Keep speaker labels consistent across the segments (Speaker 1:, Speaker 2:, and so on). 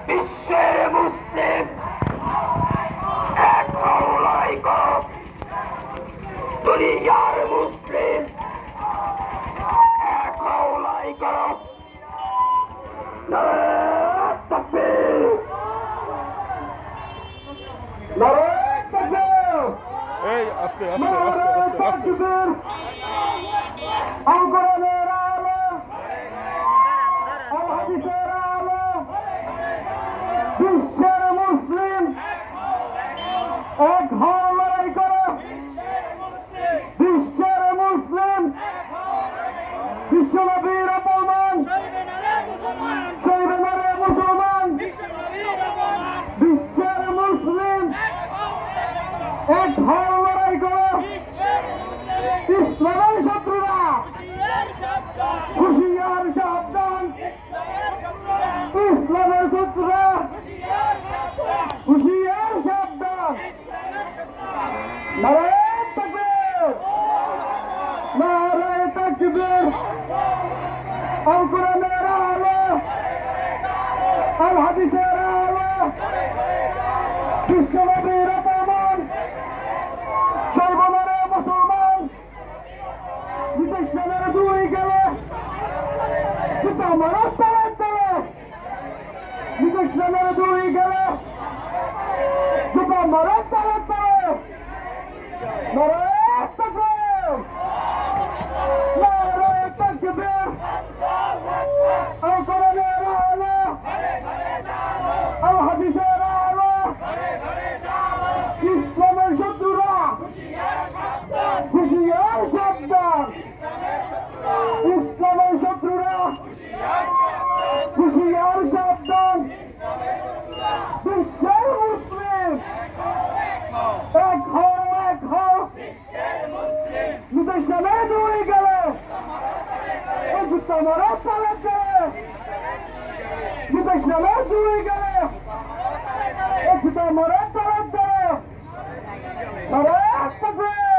Speaker 1: বিশ্বের মুসলিম এক হও লড়াই করো দুনিয়ার মুসলিম এক হও লড়াই করো নারায়ে তাকবীর নারায়ে তাকবীর
Speaker 2: এই আস্তে আস্তে আস্তে আস্তে আস্তে
Speaker 1: আঙ্কুরের আলো আল হাদিসের আলো বিশ্বের মুসলিম এক হও লড়াই করো বিশ্বের মুসলিম বিশ্বনবীর অপমান চলবে না রে মুসলমান বিশ্বের মুসলিম এক হও লড়াই করো ইসলামের শত্রুরা হুঁশিয়ার সাবধান ইসলামের শত্রুরা হুঁশিয়ার সাবধান নারায়ে তাকবীর নারায়ে তাকবীর আল কোরআনের আলো আল হাদিসের আলো বিশ্বনবীর অপমান চলবে না রে মুসলমান বিদেশের দুই গেলে সেটা আমার তালে তালে বিদেশের দুই গেলে সেটা আমার তালে তালে নারায়ে তাকবীর নারায়ে তাকবীর আল কোরআনের আলো আল হাদিসের আলো ইসলামের শত্রুরা হুঁশিয়ার সাবধান ইসলামের শত্রুরা হুঁশিয়ার সাবধান বিশ্বের মুসলিম এক হও বিদেশে দুই গেলে তোমার তালে তালে বিদেশে দুই গেলে তোমার তালে তালে নারায়ে তাকবীর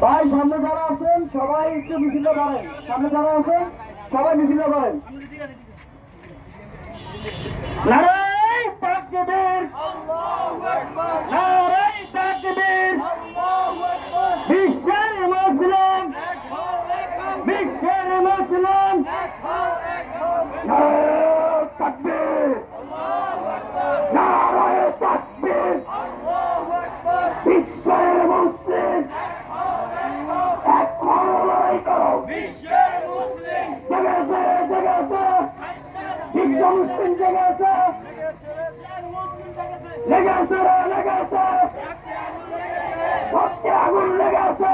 Speaker 1: ভাই সামনে যারা আছেন সবাই একটু মিছিলে ধরেন সামনে যারা আছেন সবাই মিছিলে ধরেন নারায়ে তাকবীর নারায়ে তাকবীর বিশ্বের মুসলিম বিশ্বের মুসলিম নারায়ে তাকবীর নারায়ে তাকবীর বিশ্বের মুসলিম এক হও লড়াই করো বিশ্বের মুসলিম জেগেছে জেগেছে বিশ্ব মুসলিম জেগেছে লেগেছে রে লেগেছে সত্যে আগুন লেগেছে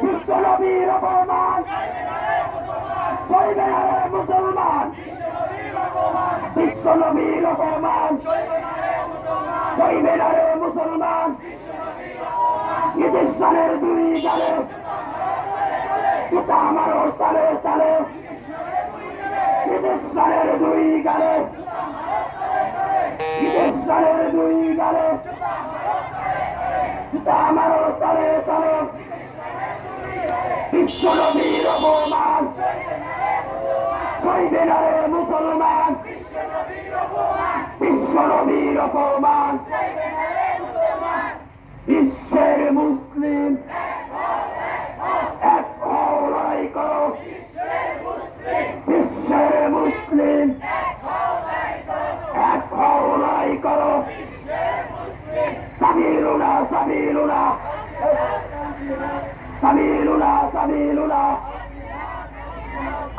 Speaker 1: বিশ্বনবীর অপমান চলবে না রে মুসলমান বিশ্বনবীর অপমান চলবে না রে মুসলমান হিন্দুস্তানের দুই গালে পিতা আমারও তালে তালে হিন্দুস্তানের দুই গালে হিন্দুস্তানের দুই গালে পিতা আমারও তালে তালে বিশ্বনবীর অপমান চলবে না রে মুসলমান বিশ্বনবীর অপমান বিশ্বের মুসলিম এক হও লড়াই করো বিশ্বের মুসলিম এক হও লড়াই করো সাবিলুনা সাবিলুনা সাবিলুনা সাবিলুনা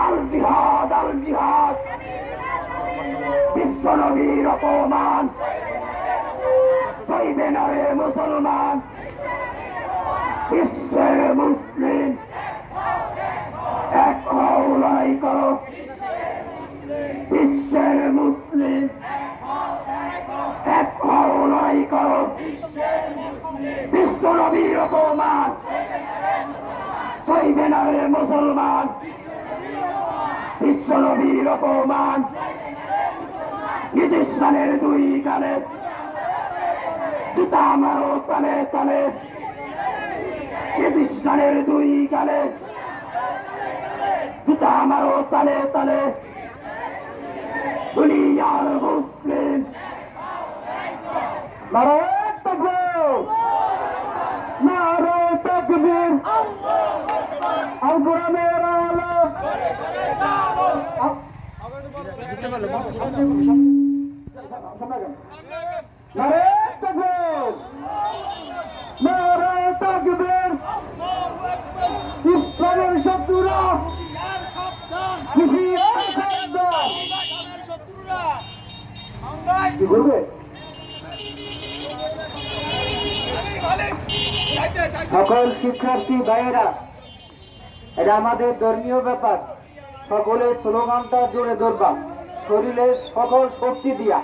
Speaker 1: আল জিহাদ বিশ্বনবীর অপমান চলবে না রে মুসলমান বিশ্বের মুসলিম করো, বিশ্বের মুসলিম এক হও, লড়াই করো, বিশ্ব নবীর অপমান সইবে না রে মুসলমান, বিশ্ব নবীর অপমান নিজ স্থানের দুই গালে জুতা মারো তালে তালে, নিজ স্থানের দুই গালে জুতা মারো তালে তালে, দুনিয়ার মুসলিম নারায়ে তাকবীর, নারায়ে তাকবীর, আল কোরআনের আলো, নারায়ে তাকবীর, নারায়ে তাকবীর, ইসলামের শত্রুরা হুঁশিয়ার সাবধান। কি বলবে? সকল শিক্ষার্থী ভাইয়েরা, এটা আমাদের ধর্মীয় ব্যাপার, সকলের স্লোগানটা জোরে ধরবা, শরীরের সকল শক্তি দিয়া।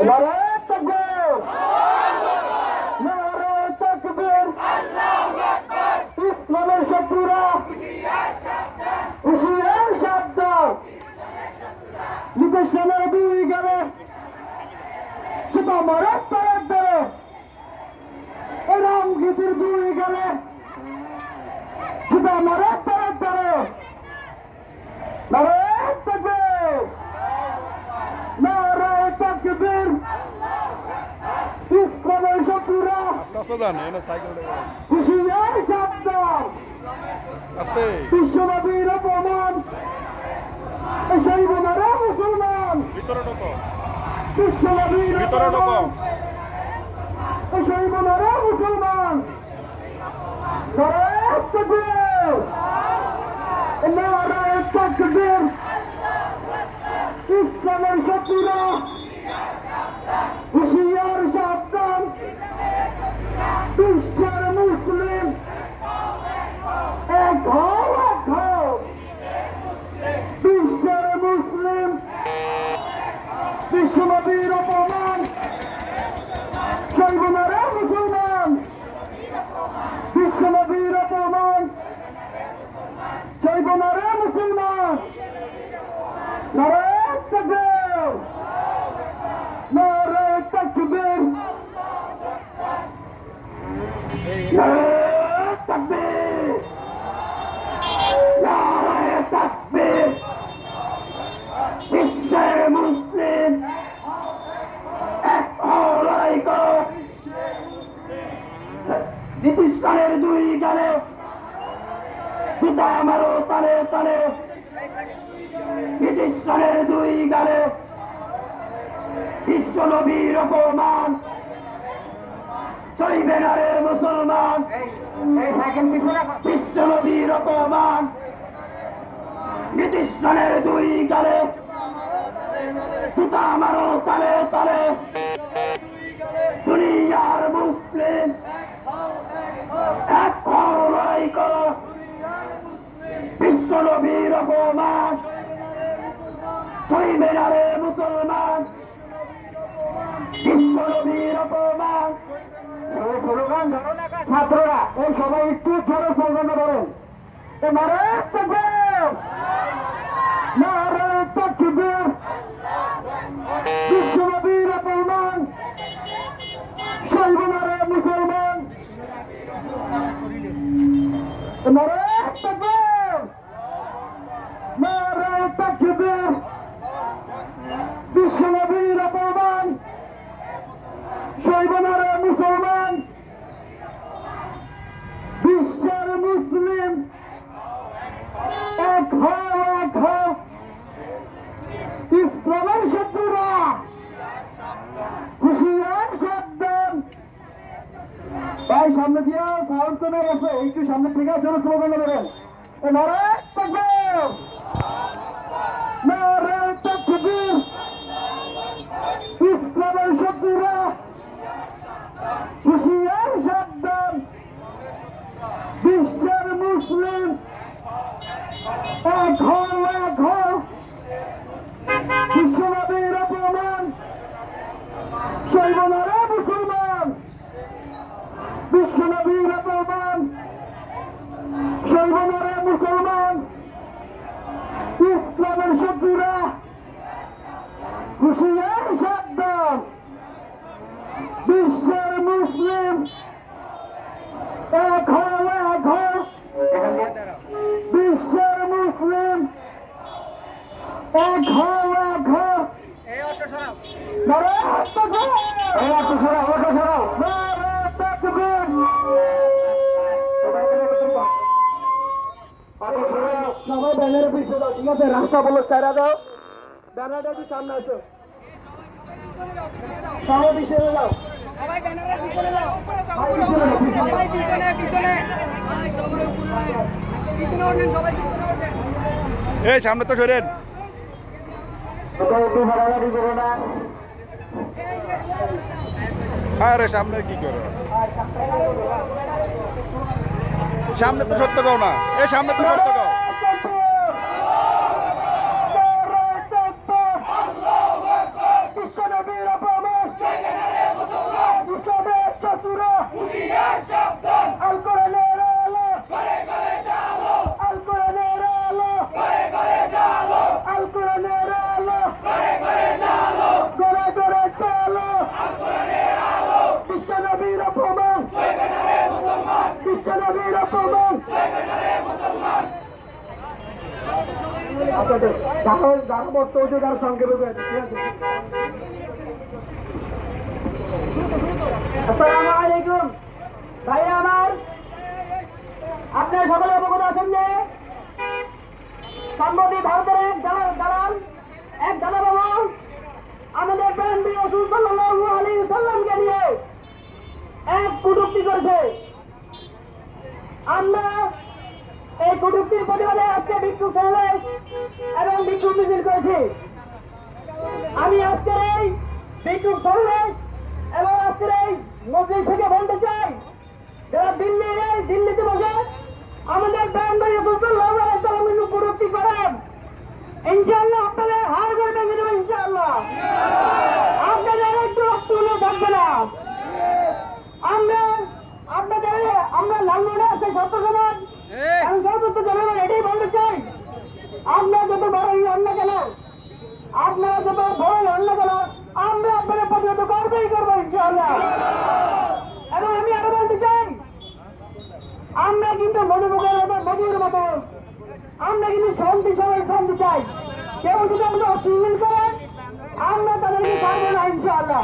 Speaker 1: নারায়ে তাকবীর, নারায়ে তাকবীর, ইসলামের শত্রুরা হুঁশিয়ার সাবধান, নির্দেশনার দুই গেলে সেটা মারা তারা দেয়, এরাম গীতির দুই গেলে সেটা মারা তারা দেয়। নারায়ে তাকবীর, নারায়ে তাকবীর, ইসলামের শত্রুরা
Speaker 2: আস্তে আস্তে যান, এনে সাইকেল
Speaker 1: হুঁশিয়ার সাবধান,
Speaker 2: আস্তে।
Speaker 1: বিশ্বনবীর অপমান সেই বোনারা মুসলমান,
Speaker 2: ভিতরে ঢোকো,
Speaker 1: বিশ্বনবীর
Speaker 2: ভিতরে ঢোকো।
Speaker 1: অপমান সেই বোনারা মুসলমান। নারায়ে তাকবীর, নারায়ে তাকবীর, ইসলামের শত্রুরা হুঁশিয়ার সাবধান, বিশ্বের মুসলিম এক হও, এক হও, বিশ্বের মুসলিম বিশ্বনবীর অপমান সইব না রে মুসলমান, বিশ্বনবীর অপমান সইব না রে মুসলমান। নারায়ে তাকবীর, নারায়ে তাকবীর, নারায়ে তাকবীর, নারায়ে তাকবীর, বিশ্বের মুসলিম এক হও, লড়াই করো, নীতিস্থানের দুই গালে জুতা মারো তালে তালে, নীতিস্থানের দুই গালে বিশ্ব নবীর অপমান সইবে না রে মুসলমান, বিশ্ব নবীর অপমান নীতিস্থানের দুই গালে জুতা মারো তালে তালে, দুনিয়ার মুসলিম এক হও, লড়াই করো, বিশ্ব নবীর অপমান সইবে না রে মুসলমান, বিশ্ব নবীর অপমান। স্লোগান ধরো না ছাত্ররা, এই সবাই একটু ধরো স্লোগান ধরেন। নারায়ে তাকবীর, নারায়ে তাকবীর, বিশ্ব নবীর অপমান সইব না রে মুসলমান। নারায়ে তাকবীর, নারায়ে তাকবীর, বিশ্ব নবীর অপমান সইব না রে মুসলমান, বিশ্বের মুসলিম এক হও, এক হও, ইসলামের শত্রুরা হুঁশিয়ার সাবধান। ভাই সামনে দিয়ে সাউন্ড কমে গেছে, একটু সামনে থেকে জোরে স্লোগান দেবেন। নারায়ে তাকবীর, নারায়ে তাকবীর, ইসলামের শত্রুরা হুঁশিয়ার সাবধান, বিশ্বের মুসলিম ভাই বোনেরা মুসলমান, ইসলামের শত্রুরা হুঁশিয়ার সাবধান, বিশ্বের মুসলিম এক হও, এক হও, বিশ্বের মুসলিম এক হও, এক হও। নারায়ে তাকবীর, নারায়ে তাকবীর। সবাই ব্যানারের পিছিয়ে দাও, ঠিক আছে? রাস্তা বলো চারা দাও, ব্যানারটা একটু সামনে আসো, সবাই পিছিয়ে দাও।
Speaker 2: এই সামনে তো সরেন।
Speaker 1: একটু ভাড়াঘাটি করো না।
Speaker 2: আরে সামনে কি করো? সামনে তো সরতে গাও না। এই সামনে তো সরতে গাও।
Speaker 1: আসসালামু আলাইকুম ভাইরা আমার, আপনারা সকলে অবগত আছেন যে সম্প্রতি ভারতের এক দালাল আমাদের প্রাণ প্রিয় রাসূল সাল্লাল্লাহু আলাইহি ওয়াসাল্লামকে নিয়ে এক কটূক্তি করেছে। আমরা এই কটূক্তির প্রতিবাদে আজকে বিক্ষোভ সমাবেশ এবং বিক্ষোভ মিছিল করেছি। আমি আজকের এই বিক্ষোভ সমাবেশ এবং আজকের এই মজলিস থেকে বলতে চাই, যারা দিল্লিতে বসে আমাদের প্রাণ ভাই রাসূল সাল্লাল্লাহু আলাইহি ওয়াসাল্লামের কটূক্তি করেন, ইনশাআল্লাহ আপনাদের হার করে ভেঙে দেবো। ইনশাআল্লাহ আপনাদের একটু রক্ত থাকবে না। আমরা লালমোহনে আছে ছাত্র সমাজ এবং সর্বোচ্চ জনগণ এটাই বলতে চাই, আপনারা যত বড়ই হন না কেন, আমরা আপনাদের প্রতিহত করবেই করবো ইনশাআল্লাহ। এবং আমি আরো বলতে চাই, আমরা কিন্তু মধুর মতো আমরা কিন্তু শান্তি চাই। কেউ যদি আমাদের অশ্লীল করেন, আমরা তাদেরকে ছাড়বো না ইনশাআল্লাহ।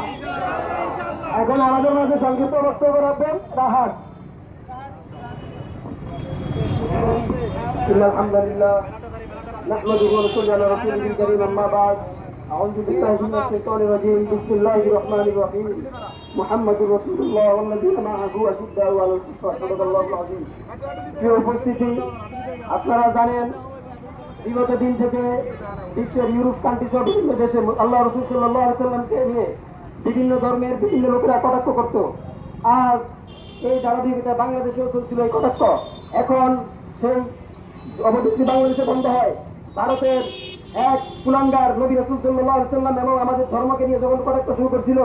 Speaker 1: এখন আমাদের মাঝে সংক্ষিপ্ত বক্তব্য রাখবেন রাহাত। আলহামদুলিল্লাহ নাহমাদুহু ওয়া নুসাল্লি আলা রাসূলিল কারীম, আম্মা বা'দ। আউযু বিল্লাহি মিনাশ শাইতানির রাজীম। বিসমিল্লাহির রহমানির রহিম। মুহাম্মাদুর রাসূলুল্লাহ ওয়াল্লাযীনা মা'আহু আশিদ্দাউ আলাল কুফফার। সাল্লাল্লাহু আলাইহি। প্রিয় উপস্থিতি, আপনারা জানেন বিগত দিন থেকে বিশ্বের ইউরোপ কান্ট্রি সহ বিভিন্ন দেশে আল্লাহ রাসূল সাল্লাল্লাহু আলাইহি ওয়াসাল্লামকে নিয়ে বিভিন্ন ধর্মের বিভিন্ন লোকেরা কটাক্ষ করত। আজ এই ধারাবাহিকতা বাংলাদেশেও চলছিল এই কটাক্ষ। এখন সেই অবধি বাংলাদেশে বন্ধ হয়। ভারতের এক কুলাঙ্গার নবী রাসূল সাল্লাল্লাহু আলাইহি ওয়াসাল্লাম এবং আমাদের ধর্মকে নিয়ে যখন কটাক্ষ শুরু করছিল,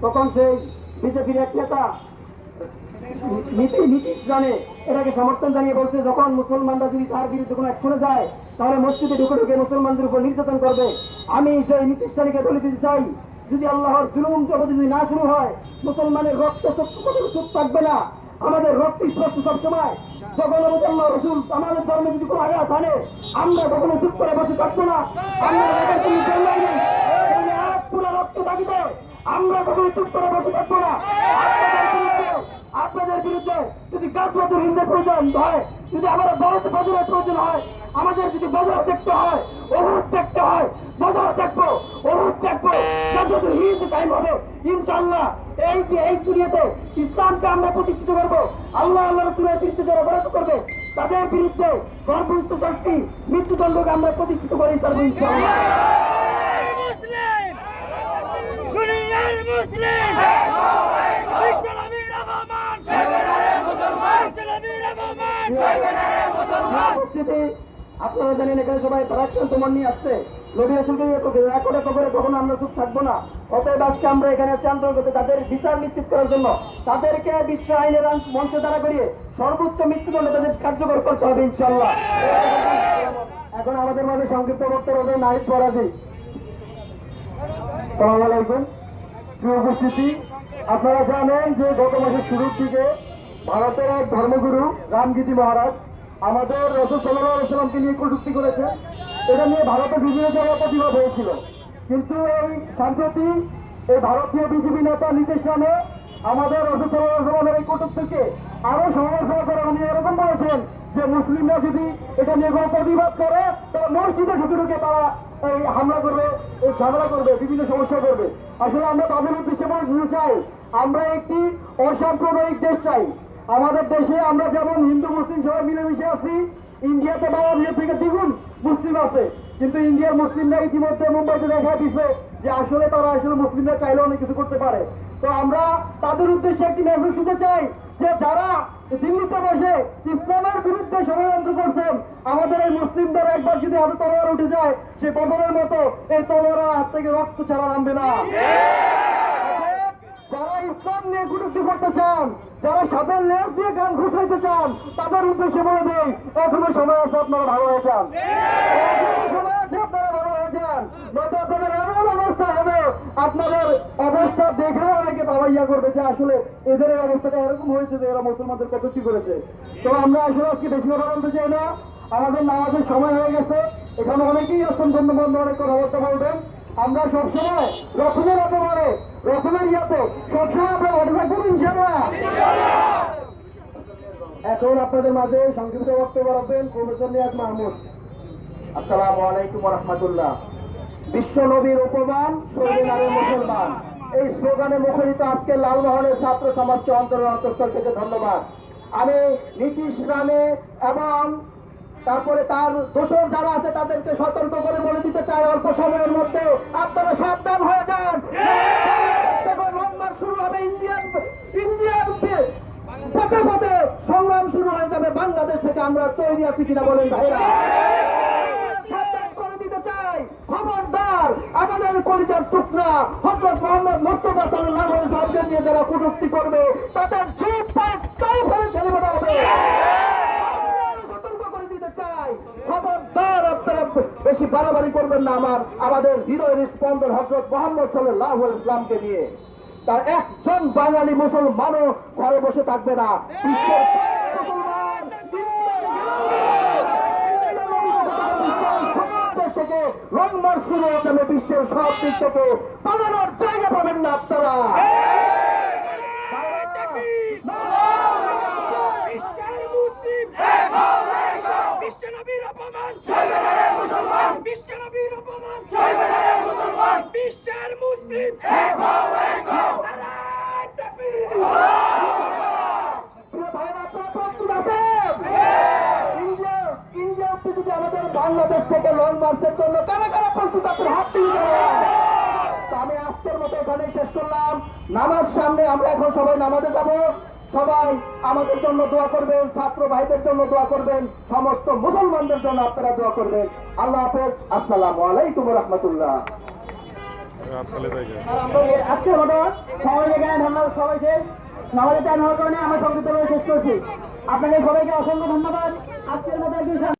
Speaker 1: তখন সেই বিজেপির এক নেতা নীতিশ রানে এটাকে সমর্থন জানিয়ে বলছে, যখন মুসলমানরা যদি তার বিরুদ্ধে কোনো অ্যাকশনে যায় তাহলে মসজিদে ঢুকে মুসলমানদের উপর নির্যাতন করবে। আমি সেই নীতিশ রানীকে বলে দিতে চাই, যদি আল্লাহর জুলুম যদি না শুরু হয়, মুসলমানের রক্ত চুপ থাকবে না। আমাদের রক্ত স্পষ্ট সবসময়। যখন আল্লাহ রসুল আমাদের ধর্মে যদি কোনো আঘাত আনে, আমরা কখনো চুপ করে বসে থাকবো না। পুরো রক্ত থাকিতে আমরা কখনো চুপ করে বসে থাকবো না। আপনাদের বিরুদ্ধে যদি গাছপাতুর হিন্দের প্রয়োজন হয়, যদি আমাদের বড় বদরের প্রয়োজন হয়, আমাদের যদি বদর দেখতে হয়, অভূত দেখতে হয়, বদর দেখবো, অভূত দেখবো, যত হিন্দ টাইম হবে ইনশাআল্লাহ। এই দুনিয়াতে ইসলামকে আমরা প্রতিষ্ঠিত করবো। আল্লাহ রসুলের বিরুদ্ধে যারা অপরাধ করবে তাদের বিরুদ্ধে গর্ভস্থ শাস্তি, মৃত্যুদণ্ডকে আমরা প্রতিষ্ঠিত করে পারবো ইনশাআল্লাহ। আপনারা জানেন এখানে সবাই তারাক্কান্ত মন নিয়ে আসছে, নবী রাসূলকে এক করে কখনো আমরা চুপ থাকবো না। অতএব আজকে আমরা এখানে অন্তর্গত তাদের বিচার নিশ্চিত করার জন্য তাদেরকে বিশ্ব আইনের মঞ্চে দাঁড়া করিয়ে সর্বোচ্চ মৃত্যুদণ্ড তাদের কার্যকর করতে হবে ইনশাআল্লাহ। এখন আমাদের মাঝে সংক্ষিপ্ত বক্তব্য হবে নাহিদ ফরাজি। আসসালামু আলাইকুম। প্রিয় উপস্থিতি, আপনারা জানেন যে গত মাসের শুরুর দিকে ভারতের এক ধর্মগুরু রামগীতি মহারাজ আমাদের রাসূল সাল্লাল্লাহু আলাইহি ওয়াসাল্লামকে নিয়ে কটূক্তি করেছে। এটা নিয়ে ভারতের বিভিন্ন জায়গায় প্রতিবাদ হয়েছিল, কিন্তু এই সম্প্রতি এই ভারতীয় বিজেপি নেতা নীতিশ রানে আমাদের রাসূল সাল্লাল্লাহু আলাইহি ওয়াসাল্লামের এই কটূক্তিকে আরো সমালোচনা করে উনি এরকম বলেছেন যে মুসলিমরা যদি এটা নিয়ে কোনো প্রতিবাদ করে তারা মসজিদে ঢুকে ঢুকে তারা এই হামলা করবে, এই ঝামেলা করবে, বিভিন্ন সমস্যা করবে। আসলে আমরা তাদের উদ্দেশ্যে বলতে চাই, আমরা একটি অসাম্প্রদায়িক দেশ চাই। আমাদের দেশে আমরা যেমন হিন্দু মুসলিম সবাই মিলেমিশে আছি, ইন্ডিয়াতে বাংলাদেশের থেকে দ্বিগুণ মুসলিম আছে, কিন্তু ইন্ডিয়ার মুসলিমরা ইতিমধ্যে মুম্বাইতে দেখা দিচ্ছে যে আসলে তারা আসলে মুসলিমরা চাইলে অনেক কিছু করতে পারে। তো আমরা তাদের উদ্দেশ্যে একটি মেসেজ দিতে চাই যে যারা দিল্লিতে বসে ইসলামের বিরুদ্ধে ষড়যন্ত্র করছেন, আমাদের এই মুসলিমদের একবার যদি হাতে তলোয়ার উঠে যায়, সে বদরের মতো এই তলোয়ারের হাত থেকে রক্ত ছাড়া নামবে না। যারা ইসলাম নিয়ে কটূক্তি করতে চান, যারা সাদের লেজ দিয়ে গান ঘুষাইতে চান, তাদের উদ্দেশ্যে বলে দেই এখনো সময় আছে, আপনারা ভালো হয়ে যান। এখনো সময় আছে, আপনারা ভালো হয়ে যান। নয়তো আপনাদের এমন অবস্থা হবে, আপনাদের অবস্থা দেখে অনেকে বাবাইয়া করবে যে আসলে এদের এই অবস্থাটা এরকম হয়েছে যে এরা মুসলমানদের কটূক্তি করেছে। তো আমরা আসলে আজকে বেশি কথা বলতে চাই না, আমাদের নামাজের সময় হয়ে গেছে। এখানে অনেকেই আছেন, বন্ধু অনেক কথাবার্তা বলবেন। আমরা সবসময় রসুলের অপমানে রসুলের ইয়াতে সবসময় আমরা অর্ডার থাকবো ইনশাআল্লাহ। এখন আপনাদের মাঝে সংক্ষিপ্ত বক্তব্য রাখবেন প্রফেসর নিয়াজ মাহমুদ। আসসালামু আলাইকুম ওয়া রাহমাতুল্লাহ। বিশ্ব নবীর উপমান, শহীদ নারী মুসলমান, এই স্লোগানে মুখরিত আজকে লালমোহনের ছাত্র সমাজকে অন্তরের অন্তঃস্থল থেকে ধন্যবাদ। আমি নীতিশ রানে এবং তারপরে তার দোষর যারা আছে তাদেরকে সতর্ক করে বলে দিতে চাই, অল্প সময়ের মধ্যে আপনারা সাবধান হয়ে যান। লং মার্চ শুরু হবে, ইন্ডিয়ান পথে পথে সংগ্রাম শুরু হয়ে যাবে। বাংলাদেশ থেকে আমরা তৈরি আছি কিনা বলেন ভাইরা? সাবধান করে দিতে চাই, খবরদার আমাদের কলিজার টুকরা হযরত মুহাম্মদ মুস্তাফা সাল্লাল্লাহু আলাইহি ওয়াসাল্লামকে নিয়ে যারা কটূক্তি করবে তাদের জিভ পাট তাই করে ছেলে বড় হবে। খবরদার আপনারা বেশি বাড়াবাড়ি করবেন না আমাদের হৃদয়ের স্পন্দন হযরত মুহাম্মদ সাল্লাল্লাহু আলাইহি ওয়াসাল্লামকে নিয়ে। তার একজন বাঙালি মুসলমানও ঘরে বসে থাকবে না। বিশ্বের মুসলমান থেকে লং মার্চ শুরু হয়ে যাবে, বিশ্বের সব দিক থেকে পালানোর জায়গা পাবেন না আপনারা। বিশ্বনবীর অপমান, বিশ্বনবীর অপমান, বিশ্বের মুসলিম ইন্ডিয়াতে যদি আমাদের বাংলাদেশ থেকে লং মার্চের জন্য কারা কারা প্রস্তুত আছেন হাত তুলে দেন। আমি আজকের মতো এখানে শেষ করলাম। নামাজ সামনে, আমরা এখন সবাই নামাজে যাব। সবাই আমাদের জন্য দোয়া করবেন, ছাত্র ভাইদের জন্য দোয়া করবেন, সমস্ত মুসলমানদের জন্য আপনারা দোয়া করবেন। আল্লাহ হাফেজ। আসসালামু আলাইকুম ওয়া রাহমাতুল্লাহ। আজকের মতো সবাই এখানে ধন্যবাদ। সবাই শেষ, নামাজের টাইম হওয়ার কারণে আমরা সংক্ষিপ্তভাবে শেষ করছি। আপনাদের সবাইকে অসংখ্য ধন্যবাদ। আজকের মতো